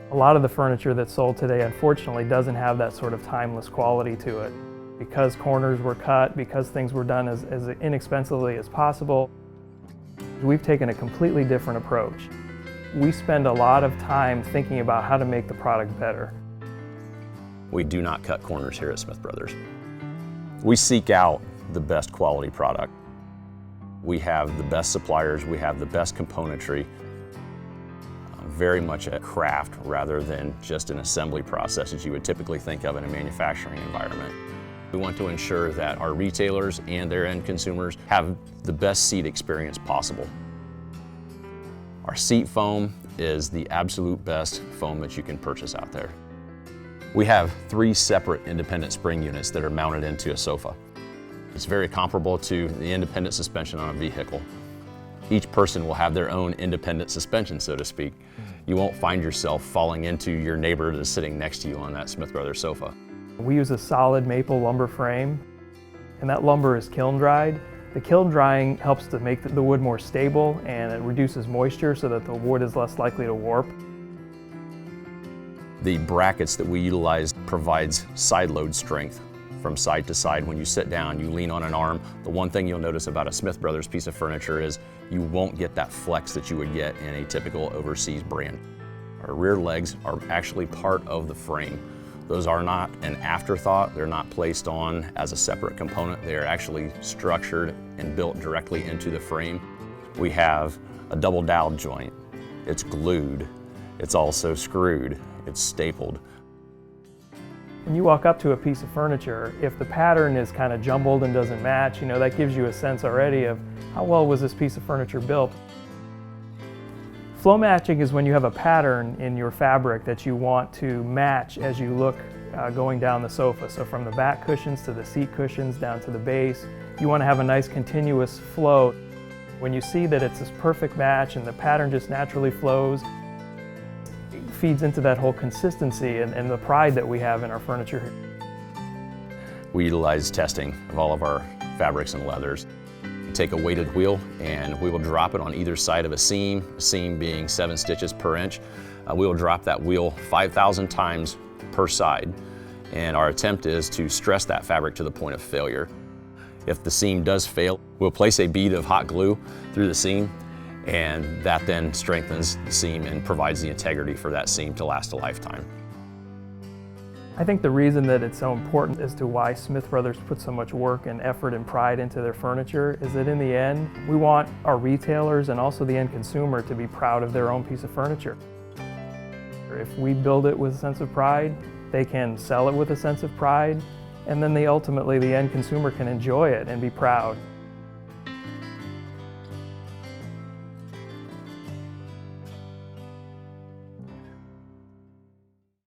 A lot of the furniture that's sold today unfortunately doesn't have that sort of timeless quality to it. Because corners were cut, because things were done as inexpensively as possible, we've taken a completely different approach. We spend a lot of time thinking about how to make the product better. We do not cut corners here at Smith Brothers. We seek out the best quality product. We have the best suppliers, we have the best componentry, very much a craft rather than just an assembly process as you would typically think of in a manufacturing environment. We want to ensure that our retailers and their end consumers have the best seat experience possible. Our seat foam is the absolute best foam that you can purchase out there. We have 3 separate independent spring units that are mounted into a sofa. It's very comparable to the independent suspension on a vehicle. Each person will have their own independent suspension, so to speak. You won't find yourself falling into your neighbor that's sitting next to you on that Smith Brothers sofa. We use a solid maple lumber frame, and that lumber is kiln dried. The kiln drying helps to make the wood more stable, and it reduces moisture so that the wood is less likely to warp. The brackets that we utilize provides side load strength from side to side. When you sit down, you lean on an arm. The one thing you'll notice about a Smith Brothers piece of furniture is you won't get that flex that you would get in a typical overseas brand. Our rear legs are actually part of the frame. Those are not an afterthought. They're not placed on as a separate component. They are actually structured and built directly into the frame. We have a double dowel joint. It's glued. It's also screwed. It's stapled. When you walk up to a piece of furniture, if the pattern is kind of jumbled and doesn't match, that gives you a sense already of how well was this piece of furniture built. Flow matching is when you have a pattern in your fabric that you want to match as you look going down the sofa. So from the back cushions to the seat cushions down to the base, you want to have a nice continuous flow. When you see that it's this perfect match and the pattern just naturally flows, it feeds into that whole consistency and the pride that we have in our furniture. We utilize testing of all of our fabrics and leathers. Take a weighted wheel and we will drop it on either side of a seam being 7 stitches per inch. We will drop that wheel 5,000 times per side, and our attempt is to stress that fabric to the point of failure. If the seam does fail, we'll place a bead of hot glue through the seam, and that then strengthens the seam and provides the integrity for that seam to last a lifetime. I think the reason that it's so important as to why Smith Brothers put so much work and effort and pride into their furniture is that in the end, we want our retailers and also the end consumer to be proud of their own piece of furniture. If we build it with a sense of pride, they can sell it with a sense of pride, and then ultimately the end consumer can enjoy it and be proud.